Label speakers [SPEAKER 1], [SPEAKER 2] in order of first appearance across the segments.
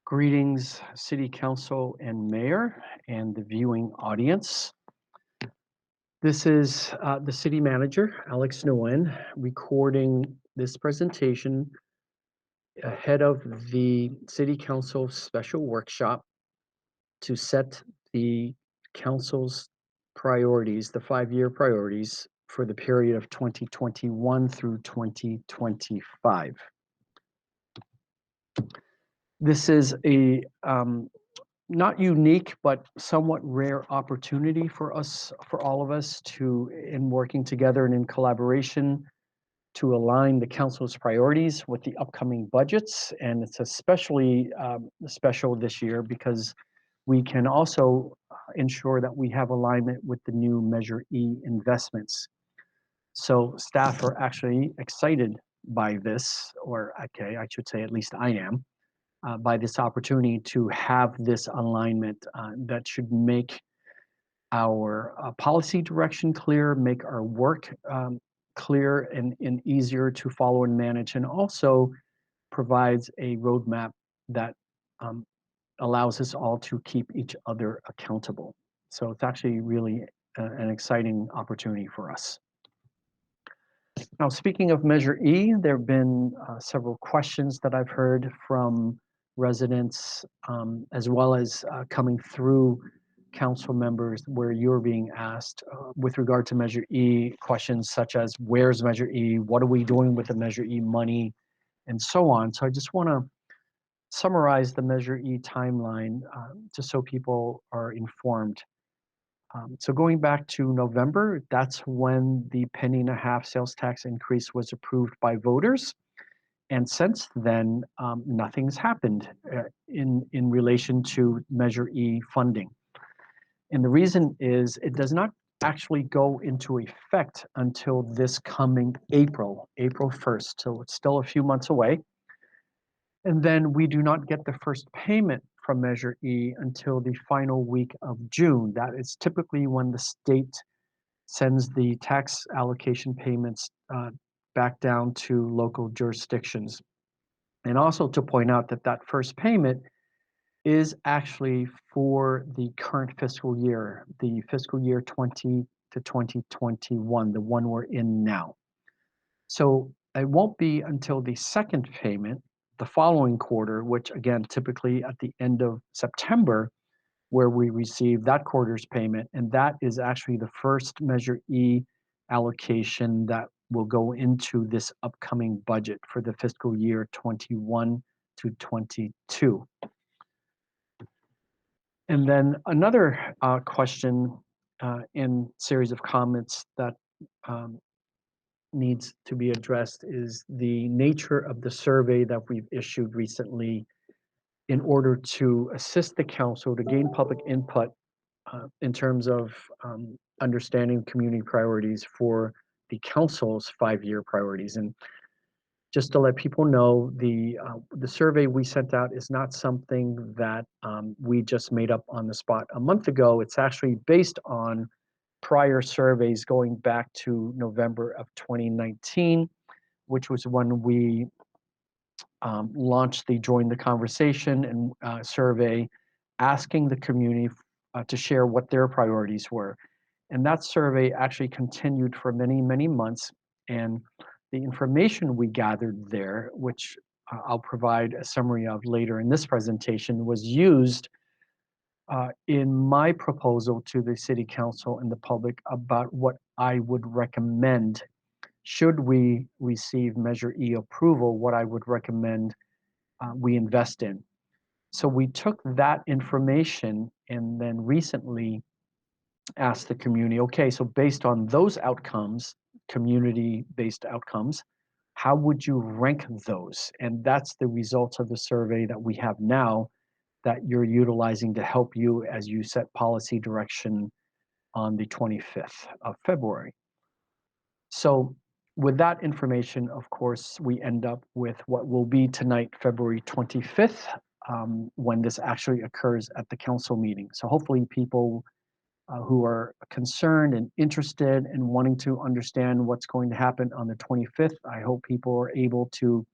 [SPEAKER 1] Greetings, City Council and Mayor, and the viewing audience. This is the City Manager, Alex Nguyen, recording this presentation ahead of the City Council special workshop to set the Council's priorities, the 5-year priorities for the period of 2021 through 2025. This is a not unique, but somewhat rare opportunity for us, for all of us to, in working together and in collaboration, to align the council's priorities with the upcoming budgets. And it's especially special this year because we can also ensure that we have alignment with the new Measure E investments. So staff are actually excited by this, or okay, I should say at least I am, by this opportunity to have this alignment that should make our policy direction clear, make our work clear and easier to follow and manage, and also provides a roadmap that allows us all to keep each other accountable. So it's actually really an exciting opportunity for us. Now, speaking of Measure E, there have been several questions that I've heard from residents, as well as coming through council members where you're being asked with regard to Measure E, questions such as, where's Measure E? What are we doing with the Measure E money? And so on. So I just want to summarize the Measure E timeline just so people are informed. So going back to November, that's when the penny-and-a-half sales tax increase was approved by voters. And since then, nothing's happened in relation to Measure E funding. And the reason is it does not actually go into effect until this coming April 1st. So it's still a few months away. And then we do not get the first payment from Measure E until the final week of June. That is typically when the state sends the tax allocation payments back down to local jurisdictions. And also to point out that that first payment is actually for the current fiscal year, the fiscal year 20 to 2021, the one we're in now. So it won't be until the second payment, the following quarter, which again, typically at the end of September, where we receive that quarter's payment. And that is actually the first Measure E allocation that will go into this upcoming budget for the fiscal year 21 to 22. And then another question in series of comments that needs to be addressed is the nature of the survey that we've issued recently in order to assist the council to gain public input in terms of understanding community priorities for the council's 5-year priorities. And just to let people know, the survey we sent out is not something that we just made up on the spot a month ago. It's actually based on prior surveys going back to November of 2019, which was when we launched the Join the Conversation and survey, asking the community to share what their priorities were. And that survey actually continued for many, many months. And the information we gathered there, which I'll provide a summary of later in this presentation, was used in my proposal to the City Council and the public about what I would recommend should we receive Measure E approval, what I would recommend we invest in. So we took that information and then recently asked the community, okay, so based on those outcomes, community-based outcomes, how would you rank those? And that's the results of the survey that we have now that you're utilizing to help you as you set policy direction on the 25th of February. So with that information, of course, we end up with what will be tonight, February 25th, when this actually occurs at the council meeting. So hopefully people who are concerned and interested and wanting to understand what's going to happen on the 25th, I hope people are able to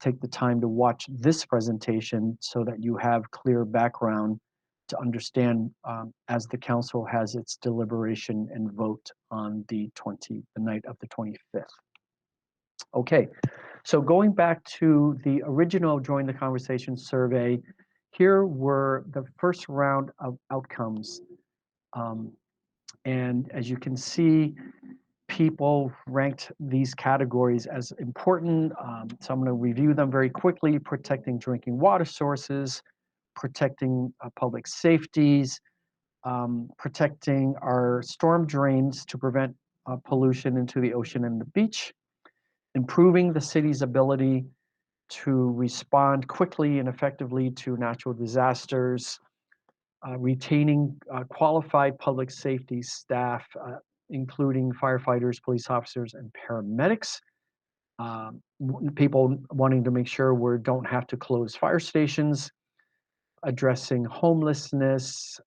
[SPEAKER 1] take the time to watch this presentation so that you have clear background to understand as the council has its deliberation and vote on the night of the 25th. Okay, so going back to the original Join the Conversation survey, here were the first round of outcomes. And as you can see, people ranked these categories as important. So I'm going to review them very quickly: protecting drinking water sources, protecting public safeties, protecting our storm drains to prevent pollution into the ocean and the beach, improving the city's ability to respond quickly and effectively to natural disasters, retaining qualified public safety staff, including firefighters, police officers, and paramedics. People wanting to make sure we don't have to close fire stations, addressing homelessness,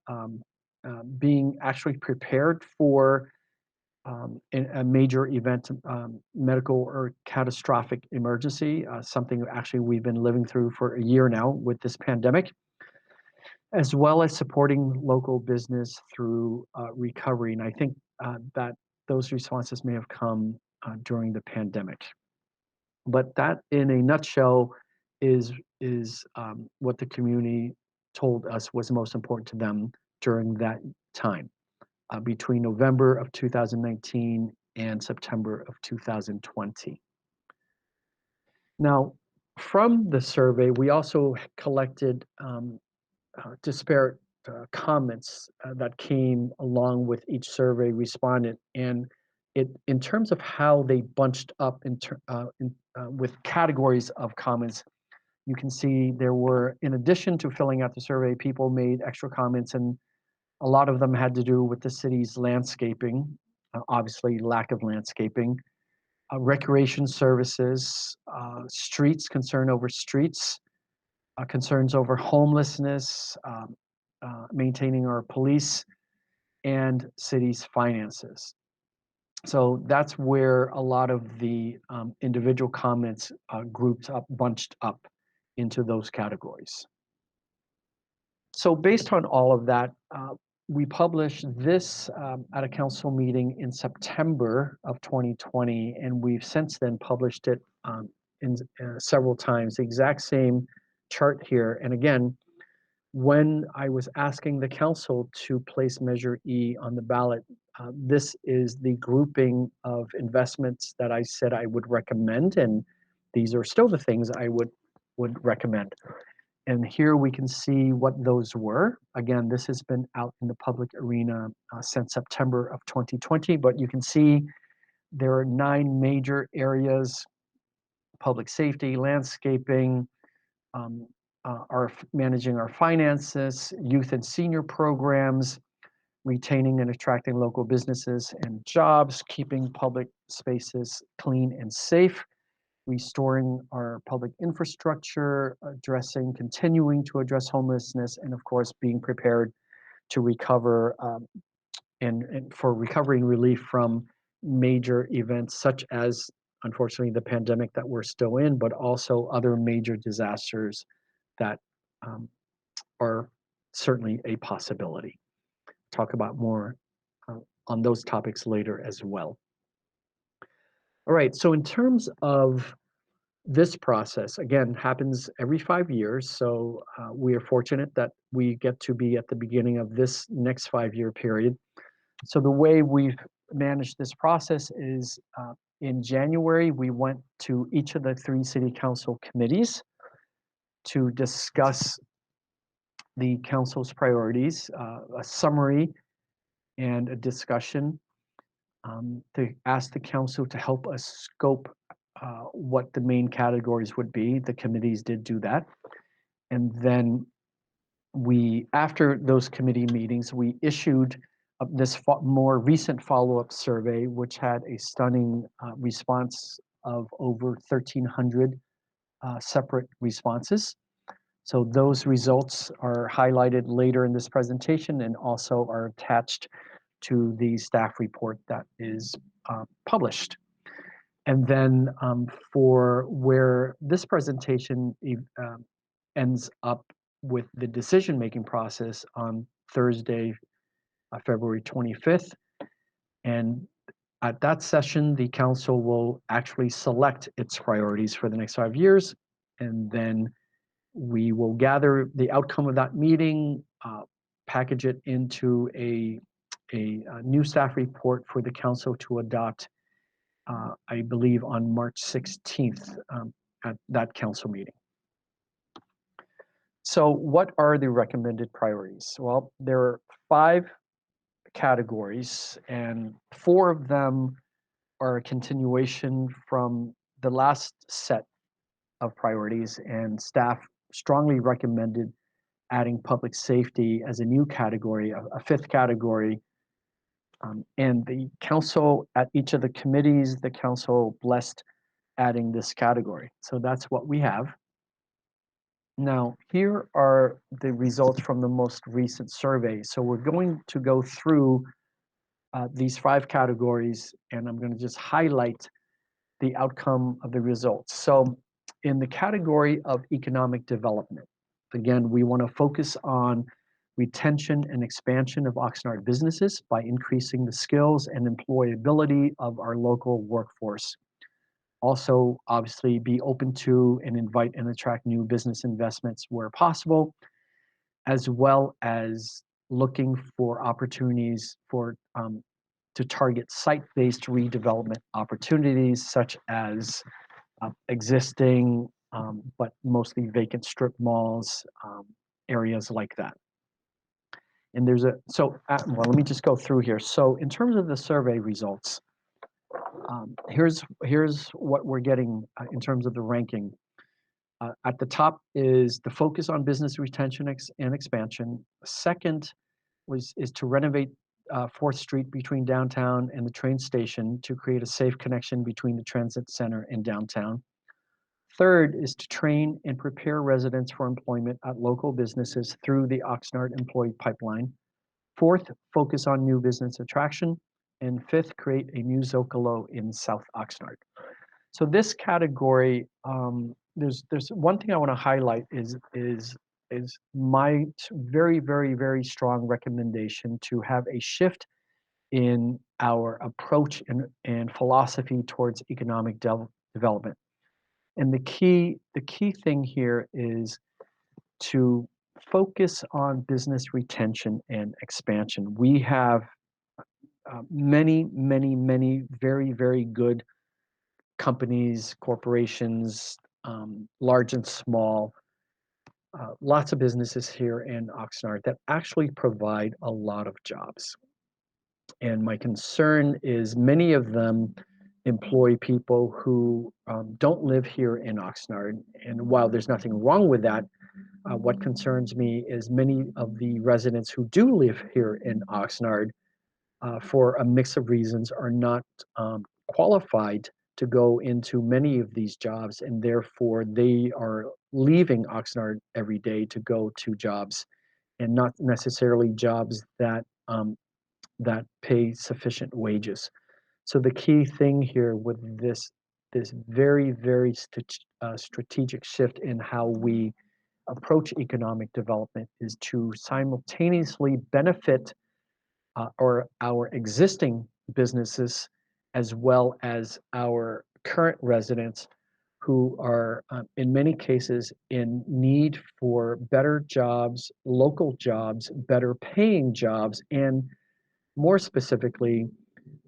[SPEAKER 1] being actually prepared for a major event, medical or catastrophic emergency, something actually we've been living through for a year now with this pandemic, as well as supporting local business through recovery. And I think that those responses may have come during the pandemic. But that, in a nutshell, is what the community told us was most important to them during that time, between November of 2019 and September of 2020. Now, from the survey, we also collected disparate comments that came along with each survey respondent, and in terms of how they bunched up with categories of comments, you can see there were, in addition to filling out the survey, people made extra comments, and a lot of them had to do with the city's landscaping, obviously lack of landscaping, recreation services, streets, concern over streets, concerns over homelessness, maintaining our police, and city's finances. So that's where a lot of the individual comments bunched up into those categories. So based on all of that, we published this at a council meeting in September of 2020, and we've since then published it in several times, the exact same chart here. And again, when I was asking the council to place Measure E on the ballot, this is the grouping of investments that I said I would recommend, and these are still the things I would recommend. And here we can see what those were. Again, this has been out in the public arena since September of 2020, but you can see there are 9 major areas: public safety, landscaping, managing our finances, youth and senior programs, retaining and attracting local businesses and jobs, keeping public spaces clean and safe, restoring our public infrastructure, continuing to address homelessness, and of course, being prepared to recover and for recovery and relief from major events such as, unfortunately, the pandemic that we're still in, but also other major disasters that are certainly a possibility. Talk about more on those topics later as well. All right, so in terms of this process, again, happens every 5 years, so we are fortunate that we get to be at the beginning of this next 5-year period. So the way we've managed this process is in January, we went to each of the 3 city council committees to discuss the council's priorities, a summary and a discussion, to ask the council to help us scope what the main categories would be. The committees did do that. And then after those committee meetings, we issued this more recent follow-up survey, which had a stunning response of over 1,300 separate responses. So those results are highlighted later in this presentation and also are attached to the staff report that is published. And then for where this presentation ends up with the decision-making process on Thursday, February 25th. And at that session, the council will actually select its priorities for the next 5 years. And then we will gather the outcome of that meeting, package it into a new staff report for the council to adopt, I believe, on March 16th at that council meeting. So what are the recommended priorities? Well, there are 5 categories, and 4 of them are a continuation from the last set of priorities, and staff strongly recommended adding public safety as a new category, a 5th category. And the council, at each of the committees, the council blessed adding this category. So that's what we have. Now, here are the results from the most recent survey. So we're going to go through these 5 categories, and I'm going to just highlight the outcome of the results. So in the category of economic development, again, we want to focus on retention and expansion of Oxnard businesses by increasing the skills and employability of our local workforce. Also, obviously, be open to and invite and attract new business investments where possible, as well as looking for opportunities for to target site-based redevelopment opportunities, such as existing but mostly vacant strip malls, areas like that. And there's well, let me just go through here. So in terms of the survey results, here's what we're getting in terms of the ranking. At the top is the focus on business retention and expansion. Second is to renovate 4th Street between downtown and the train station to create a safe connection between the transit center and downtown. Third is to train and prepare residents for employment at local businesses through the Oxnard Employee Pipeline. Fourth, focus on new business attraction. And 5th, create a new Zocalo in South Oxnard. So this category, there's one thing I want to highlight is my very, very, very strong recommendation to have a shift in our approach and philosophy towards economic development. And the key thing here is to focus on business retention and expansion. We have many, many, many very, very good companies, corporations, large and small, lots of businesses here in Oxnard that actually provide a lot of jobs. And my concern is many of them employ people who don't live here in Oxnard. And while there's nothing wrong with that, what concerns me is many of the residents who do live here in Oxnard, for a mix of reasons, are not qualified to go into many of these jobs, and therefore they are leaving Oxnard every day to go to jobs, and not necessarily jobs that pay sufficient wages. So the key thing here with this very, very strategic shift in how we approach economic development is to simultaneously benefit our existing businesses as well as our current residents who are in many cases in need for better jobs, local jobs, better paying jobs, and more specifically,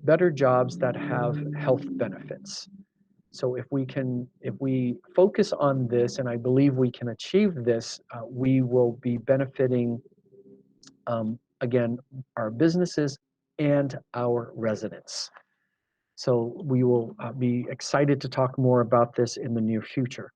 [SPEAKER 1] better jobs that have health benefits. So if we focus on this, and I believe we can achieve this, we will be benefiting, again, our businesses and our residents. So we will be excited to talk more about this in the near future.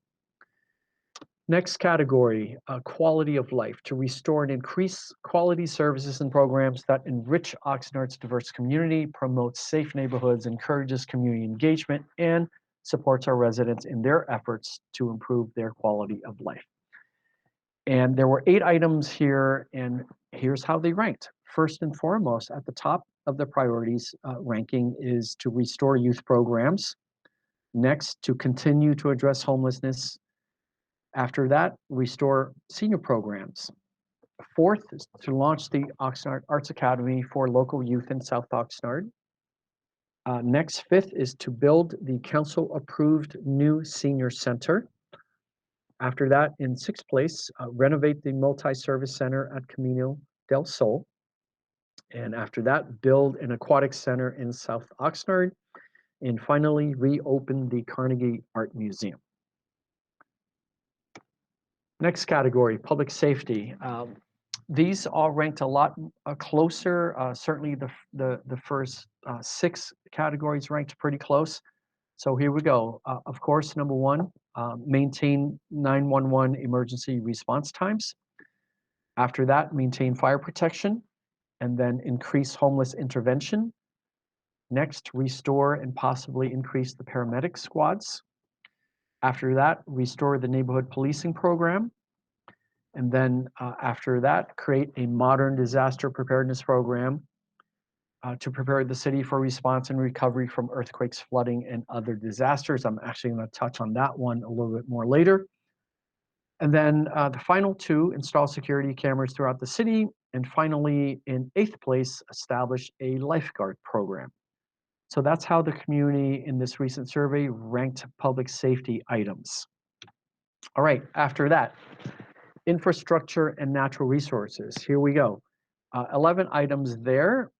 [SPEAKER 1] Next category, quality of life, to restore and increase quality services and programs that enrich Oxnard's diverse community, promotes safe neighborhoods, encourages community engagement, and supports our residents in their efforts to improve their quality of life. And there were 8 items here, and here's how they ranked. First and foremost, at the top of the priorities ranking is to restore youth programs. Next, to continue to address homelessness. After that, restore senior programs. Fourth is to launch the Oxnard Arts Academy for local youth in South Oxnard. Next, fifth is to build the council-approved new senior center. After that, in sixth place, renovate the multi-service center at Camino del Sol. And after that, build an aquatic center in South Oxnard. And finally, reopen the Carnegie Art Museum. Next category, public safety. These all ranked a lot closer. Certainly the first six categories ranked pretty close. So here we go. Of course, number one, maintain 911 emergency response times. After that, maintain fire protection, and then increase homeless intervention. Next, restore and possibly increase the paramedic squads. After that, restore the neighborhood policing program. And then after that, create a modern disaster preparedness program to prepare the city for response and recovery from earthquakes, flooding, and other disasters. I'm actually going to touch on that one a little bit more later. And then the final two, install security cameras throughout the city. And finally, in eighth place, establish a lifeguard program. So that's how the community in this recent survey ranked public safety items. All right, after that, infrastructure and natural resources. Here we go. 11 items there.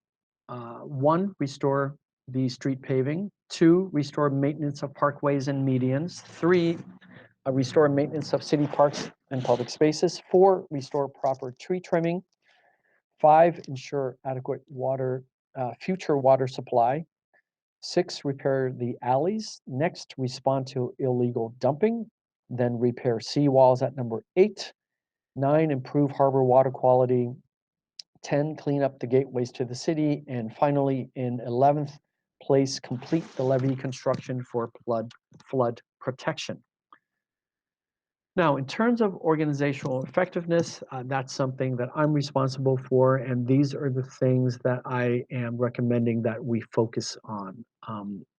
[SPEAKER 1] One, restore the street paving. Two, restore maintenance of parkways and medians. Three, restore maintenance of city parks and public spaces. Four, restore proper tree trimming. Five, ensure adequate water, future water supply. Six, repair the alleys. Next, respond to illegal dumping. Then repair seawalls at number 8. 9, improve harbor water quality. 10, clean up the gateways to the city. And finally, in 11th place, complete the levee construction for flood protection. Now, in terms of organizational effectiveness, that's something that I'm responsible for, and these are the things that I am recommending that we focus on.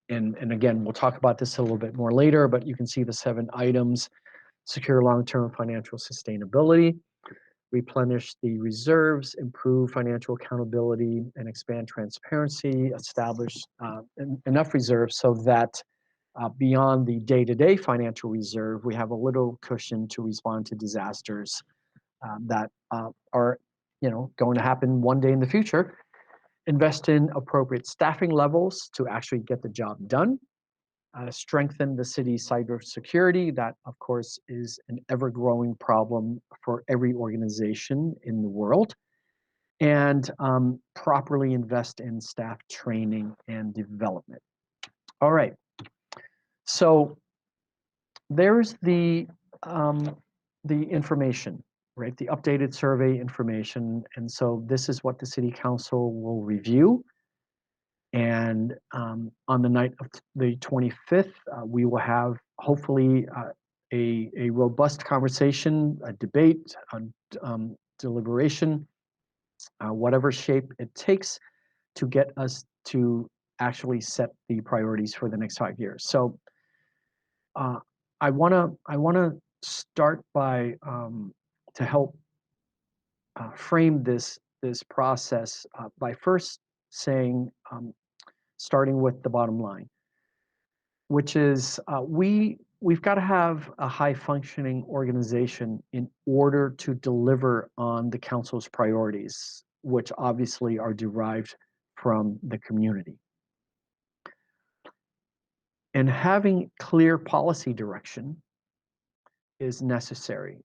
[SPEAKER 1] And again, we'll talk about this a little bit more later, but you can see the 7 items: secure long-term financial sustainability, replenish the reserves, improve financial accountability, and expand transparency, establish enough reserves so that beyond the day-to-day financial reserve, we have a little cushion to respond to disasters that are, going to happen one day in the future. Invest in appropriate staffing levels to actually get the job done. Strengthen the city's cybersecurity. That, of course, is an ever-growing problem for every organization in the world. And properly invest in staff training and development. All right. So there's the information, right? The updated survey information. And so this is what the city council will review. And on the night of the 25th, we will have hopefully a robust conversation, a debate, deliberation, whatever shape it takes to get us to actually set the priorities for the next 5 years. So I wanna start by to help frame this process by first saying, starting with the bottom line, which is we've got to have a high functioning organization in order to deliver on the council's priorities, which obviously are derived from the community. And having clear policy direction is necessary.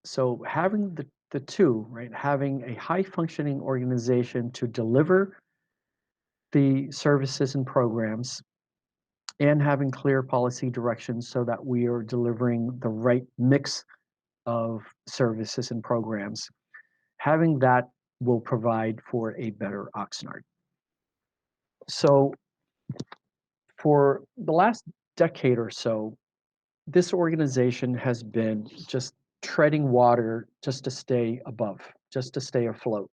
[SPEAKER 1] So having the two, right, having a high functioning organization to deliver the services and programs, and having clear policy direction so that we are delivering the right mix of services and programs. Having that will provide for a better Oxnard. So for the last decade or so, this organization has been just treading water just to stay above, just to stay afloat.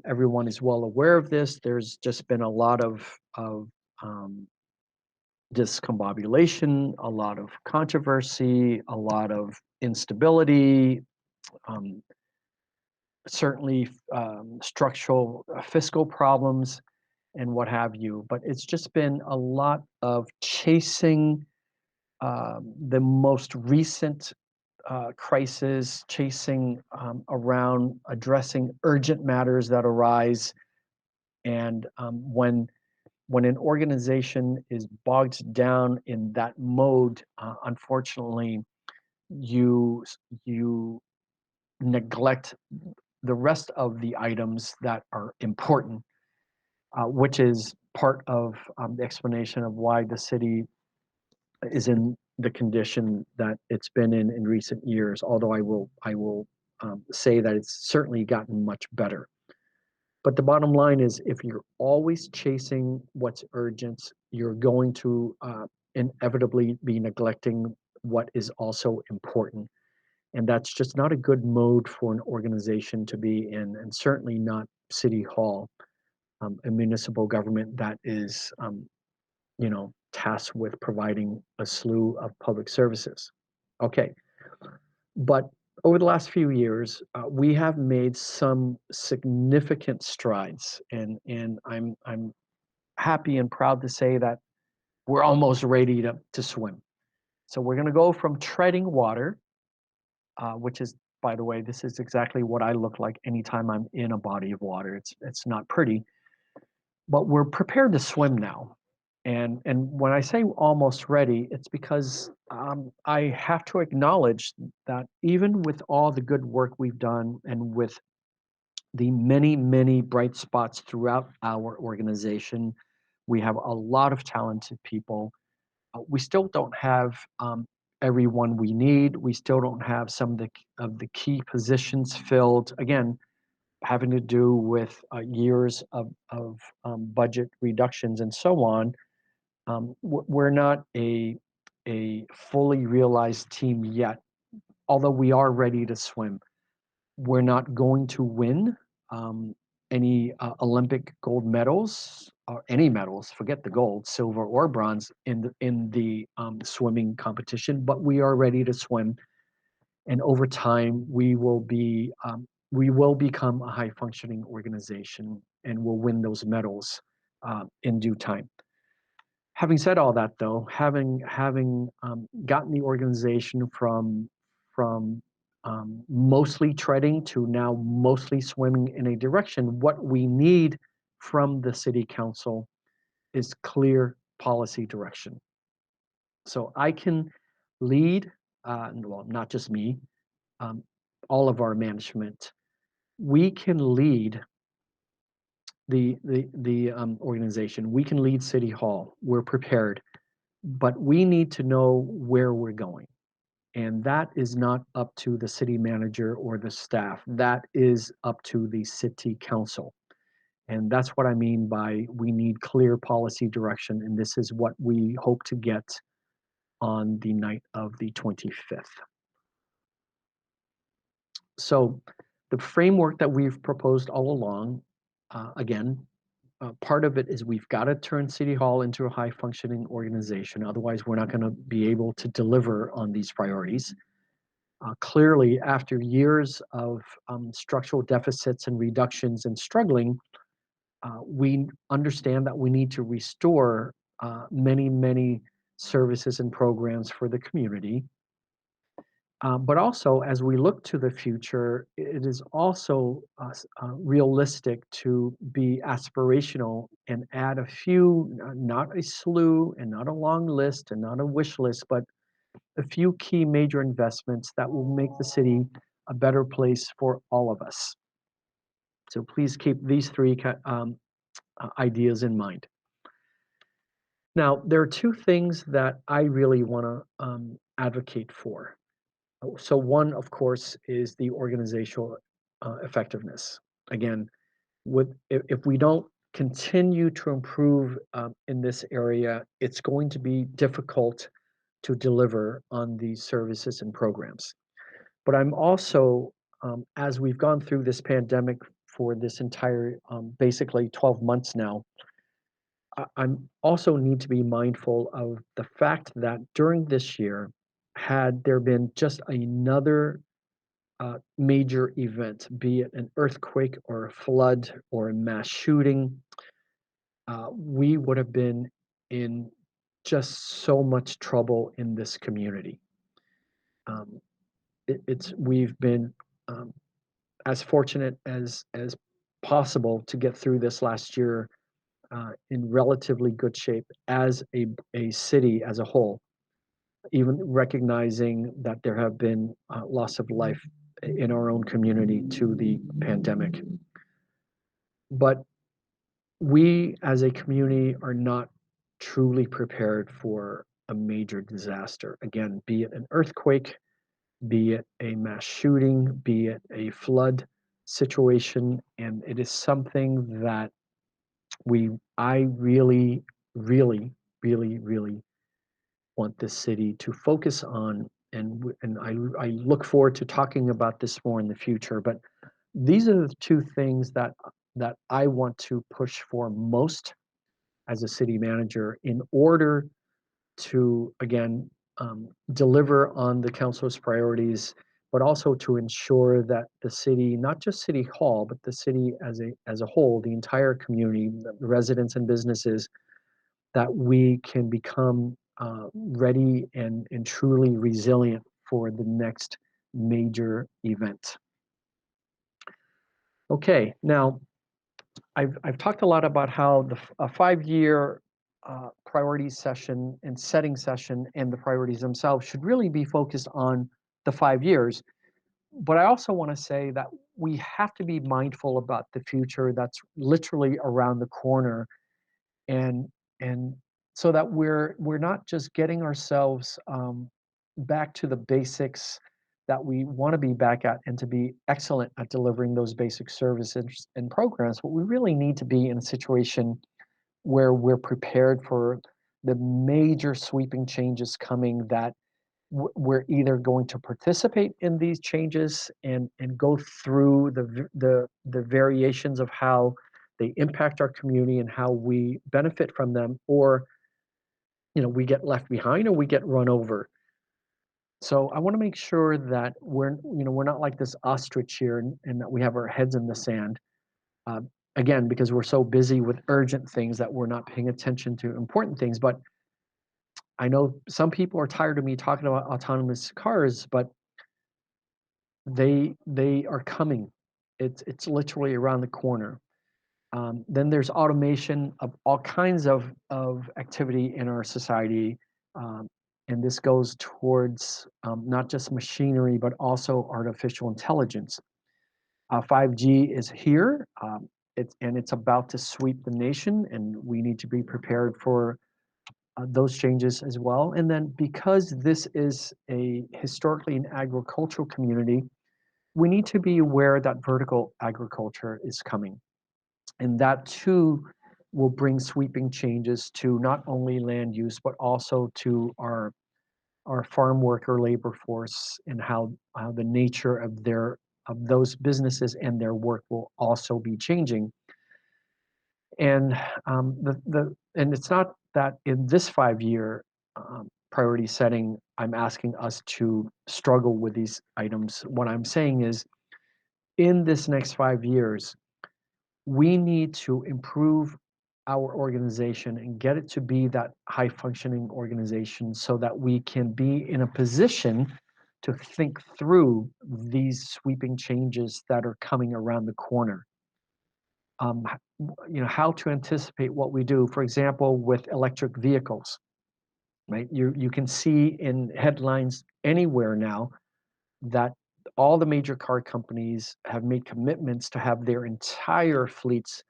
[SPEAKER 1] Everyone is well aware of this. There's just been a lot of discombobulation, a lot of controversy, a lot of instability, um, certainly structural fiscal problems and what have you. But it's just been a lot of chasing the most recent crisis, chasing around addressing urgent matters that arise. And when an organization is bogged down in that mode, unfortunately, you you neglect the rest of the items that are important, which is part of the explanation of why the city is in the condition that it's been in recent years. Although I will say that it's certainly gotten much better. But the bottom line is, if you're always chasing what's urgent, you're going to inevitably be neglecting what is also important. And that's just not a good mode for an organization to be in, and certainly not City Hall, a municipal government that is, tasked with providing a slew of public services. Okay, but over the last few years, we have made some significant strides, and I'm happy and proud to say that we're almost ready to swim. So we're going to go from treading water, which is, by the way, this is exactly what I look like anytime I'm in a body of water. It's not pretty, but we're prepared to swim now. And when I say almost ready, it's because I have to acknowledge that even with all the good work we've done and with the many bright spots throughout our organization, we have a lot of talented people. We still don't have everyone we need. We still don't have some of the key positions filled. Again, having to do with years of budget reductions and so on. We're not a fully realized team yet, although we are ready to swim. We're not going to win any Olympic gold medals or any medals. Forget the gold, silver, or bronze in the swimming competition. But we are ready to swim, and over time we will become a high functioning organization, and will win those medals in due time. Having said all that, though, having gotten the organization from mostly treading to now mostly swimming in a direction, what we need from the city council is clear policy direction. So I can lead, well, not just me, um, all of our management. We can lead the organization. We can lead City Hall. We're prepared, but we need to know where we're going. And that is not up to the city manager or the staff. That is up to the city council. And that's what I mean by we need clear policy direction. And this is what we hope to get on the night of the 25th. So the framework that we've proposed all along, again, part of it is we've got to turn City Hall into a high functioning organization. Otherwise, we're not going to be able to deliver on these priorities. Clearly, after years of structural deficits and reductions and struggling, we understand that we need to restore many services and programs for the community. But also, as we look to the future, it is also realistic to be aspirational and add a few, not a slew and not a long list and not a wish list, but a few key major investments that will make the city a better place for all of us. So please keep these three ideas in mind. Now, there are two things that I really want to advocate for. So one, of course, is the organizational effectiveness. Again, if we don't continue to improve in this area, it's going to be difficult to deliver on these services and programs. But I'm also, as we've gone through this pandemic for this entire basically 12 months now, I'm also need to be mindful of the fact that during this year, had there been just another major event, be it an earthquake or a flood or a mass shooting, we would have been in just so much trouble in this community. Um, it's we've been um, as fortunate as possible to get through this last year in relatively good shape as a city as a whole, even recognizing that there have been loss of life in our own community to the pandemic. But we as a community are not truly prepared for a major disaster. Again, be it an earthquake, be it a mass shooting, be it a flood situation. And it is something that I really, really, really, really want this city to focus on. And I look forward to talking about this more in the future. But these are the two things that I want to push for most as a city manager in order to, again, deliver on the council's priorities, but also to ensure that the city, not just City Hall, but the city as a whole, the entire community, the residents and businesses, that we can become ready and truly resilient for the next major event. Okay, now I've talked a lot about how a 5-year priority session and setting session and the priorities themselves should really be focused on the 5 years. But I also want to say that we have to be mindful about the future that's literally around the corner, and and so that we're not just getting ourselves back to the basics that we want to be back at and to be excellent at delivering those basic services and programs, but we really need to be in a situation where we're prepared for the major sweeping changes coming, that we're either going to participate in these changes and go through the variations of how they impact our community and how we benefit from them, or we get left behind or we get run over. So I want to make sure that we're not like this ostrich here, and that we have our heads in the sand. Uh, Again, because we're so busy with urgent things that we're not paying attention to important things. But I know some people are tired of me talking about autonomous cars, but they are coming. It's literally around the corner. Then there's automation of all kinds of activity in our society, um, and this goes towards not just machinery but also artificial intelligence. 5G is here. It's about to sweep the nation, and we need to be prepared for those changes as well. And then, because this is a historically an agricultural community, we need to be aware that vertical agriculture is coming, and that too will bring sweeping changes to not only land use but also to our farm worker labor force, and how the nature of those businesses and their work will also be changing. And and it's not that in this 5-year priority setting I'm asking us to struggle with these items. What I'm saying is, in this next 5 years, we need to improve our organization and get it to be that high functioning organization, so that we can be in a position to think through these sweeping changes that are coming around the corner. How to anticipate what we do, for example, with electric vehicles, right? You can see in headlines anywhere now that all the major car companies have made commitments to have their entire fleets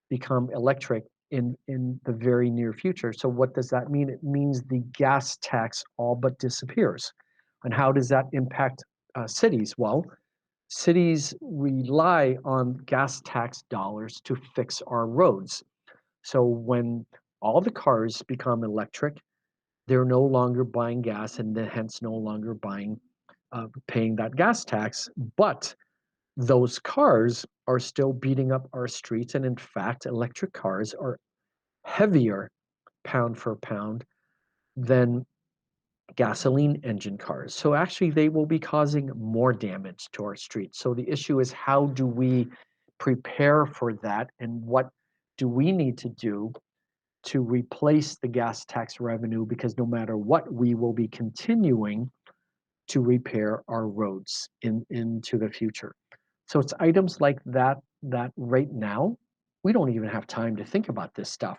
[SPEAKER 1] become electric in the very near future. So what does that mean? It means the gas tax all but disappears. And how does that impact cities? Well, cities rely on gas tax dollars to fix our roads. So when all the cars become electric, they're no longer buying gas, and hence no longer paying that gas tax. But those cars are still beating up our streets, and in fact, electric cars are heavier pound for pound than gasoline engine cars. So actually, they will be causing more damage to our streets. So the issue is, how do we prepare for that, and what do we need to do to replace the gas tax revenue? Because no matter what, we will be continuing to repair our roads into the future. So it's items like that that right now we don't even have time to think about this stuff,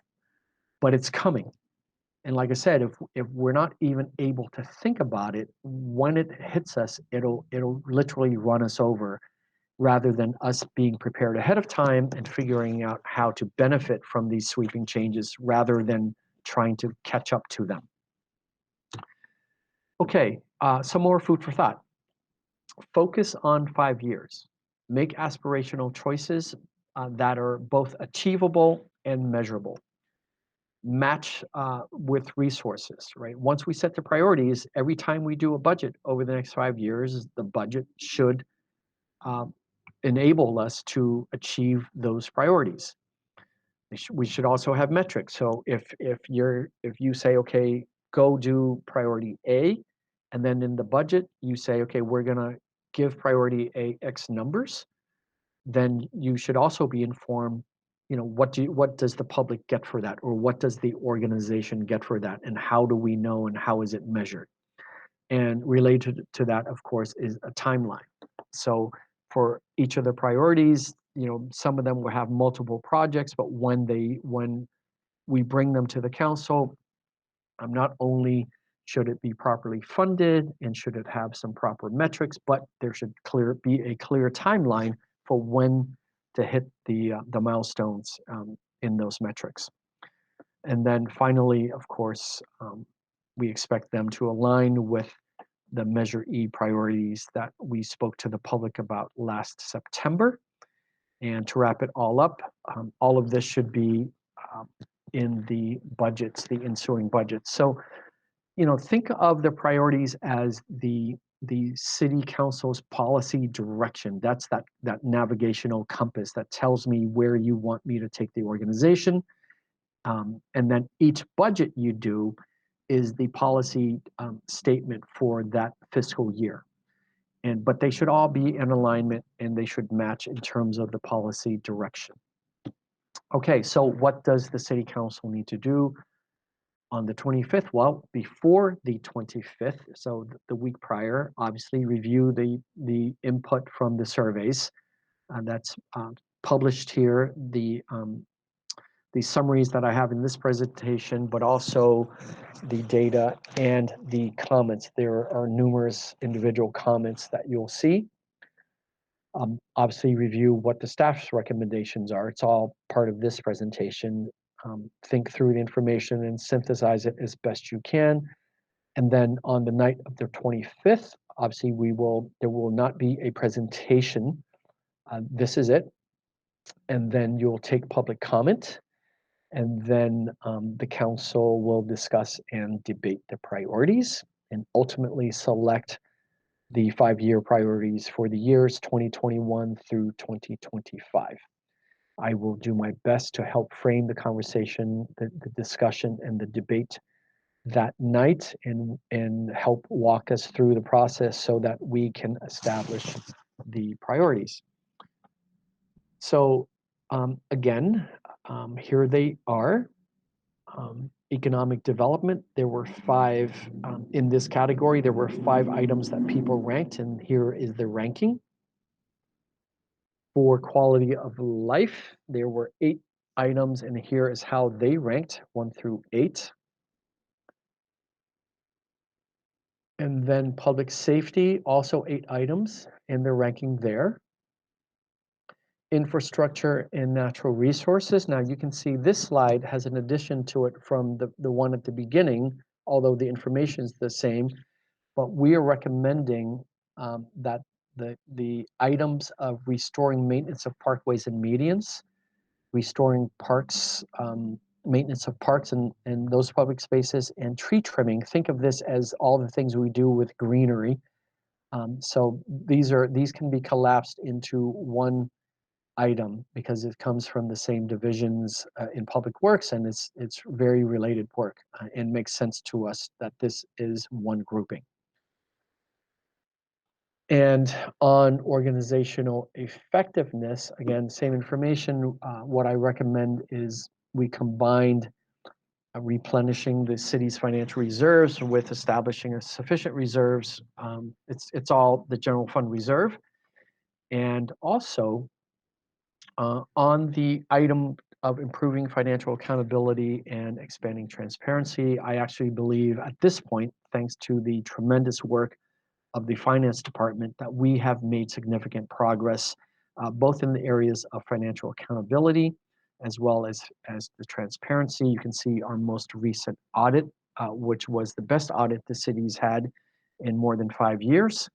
[SPEAKER 1] but it's coming. And like I said, if we're not even able to think about it, when it hits us, it'll literally run us over, rather than us being prepared ahead of time and figuring out how to benefit from these sweeping changes rather than trying to catch up to them. Okay, some more food for thought. Focus on 5 years. Make aspirational choices that are both achievable and measurable. Match with resources, right? Once we set the priorities, every time we do a budget over the next 5 years, the budget should um, enable us to achieve those priorities. We should also have metrics. So if you say, okay, go do priority A, and then in the budget you say, okay, we're gonna give priority A X numbers, then you should also be informed, what does the public get for that, or what does the organization get for that, and how do we know, and how is it measured? And related to that, of course, is a timeline. So for each of the priorities, some of them will have multiple projects, but when we bring them to the council, not only should it be properly funded and should it have some proper metrics, but there should be a clear timeline for when to hit the milestones in those metrics. And then finally, of course, we expect them to align with the Measure E priorities that we spoke to the public about last September. And to wrap it all up, all of this should be um, in the budgets, the ensuing budgets. So, think of the priorities as the city council's policy direction. That's that navigational compass that tells me where you want me to take the organization. And then each budget you do is the policy statement for that fiscal year. But they should all be in alignment, and they should match in terms of the policy direction. Okay, so what does the city council need to do on the 25th? Well, before the 25th, so the week prior, obviously review the input from the surveys. That's published here, the summaries that I have in this presentation, but also the data and the comments. There are numerous individual comments that you'll see. Obviously review what the staff's recommendations are. It's all part of this presentation. Think through the information and synthesize it as best you can. And then on the night of the 25th, obviously there will not be a presentation. This is it. And then you'll take public comment. And then the council will discuss and debate the priorities and ultimately select the 5-year priorities for the years 2021 through 2025. I will do my best to help frame the conversation, the discussion, and the debate that night, and help walk us through the process so that we can establish the priorities. So again, here they are. Economic development, there were 5 in this category. There were 5 items that people ranked, and here is the ranking. For quality of life, there were 8 items, and here is how they ranked, 1 through 8. And then public safety, also 8 items, and they're ranking there. Infrastructure and natural resources. Now you can see this slide has an addition to it from the one at the beginning, although the information is the same. But we are recommending that the items of restoring maintenance of parkways and medians, restoring parks, maintenance of parks and those public spaces, and tree trimming. Think of this as all the things we do with greenery. So these can be collapsed into one item because it comes from the same divisions in public works, and it's very related work, and makes sense to us that this is one grouping. And on organizational effectiveness, again, same information. What I recommend is we combined replenishing the city's financial reserves with establishing a sufficient reserves. It's all the general fund reserve, and also on the item of improving financial accountability and expanding transparency, I actually believe at this point, thanks to the tremendous work of the finance department, that we have made significant progress, both in the areas of financial accountability as well as the transparency. You can see our most recent audit, which was the best audit the city's had in more than 5 years,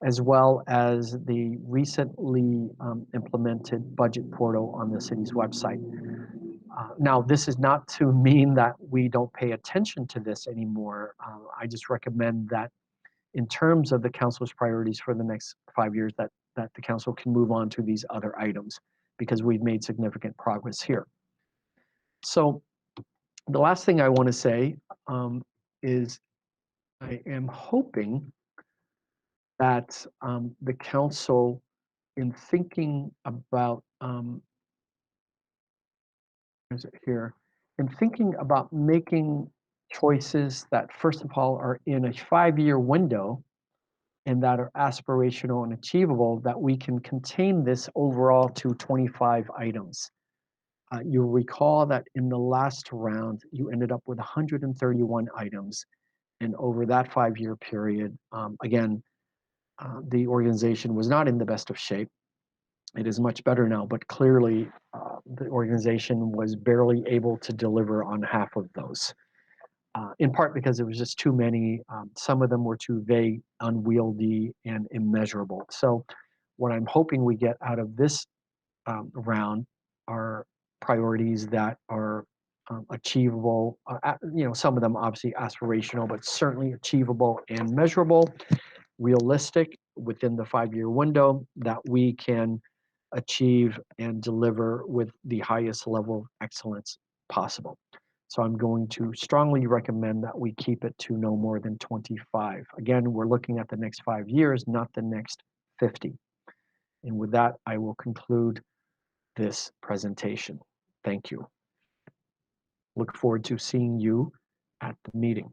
[SPEAKER 1] as well as the recently implemented budget portal on the city's website. Now, this is not to mean that we don't pay attention to this anymore. I just recommend that in terms of the council's priorities for the next 5 years, that the council can move on to these other items because we've made significant progress here. So the last thing I want to say is I am hoping that the council, in thinking about is it here, in thinking about making choices that, first of all, are in a 5-year window and that are aspirational and achievable, that we can contain this overall to 25 items. You'll recall that in the last round, you ended up with 131 items. And over that 5-year period, again, the organization was not in the best of shape. It is much better now, but clearly the organization was barely able to deliver on half of those. In part because it was just too many. Some of them were too vague, unwieldy, and immeasurable. So, what I'm hoping we get out of this round are priorities that are achievable. Some of them obviously aspirational, but certainly achievable and measurable, realistic within the 5-year window that we can achieve and deliver with the highest level of excellence possible. So I'm going to strongly recommend that we keep it to no more than 25. Again, we're looking at the next 5 years, not the next 50. And with that, I will conclude this presentation. Thank you. Look forward to seeing you at the meeting.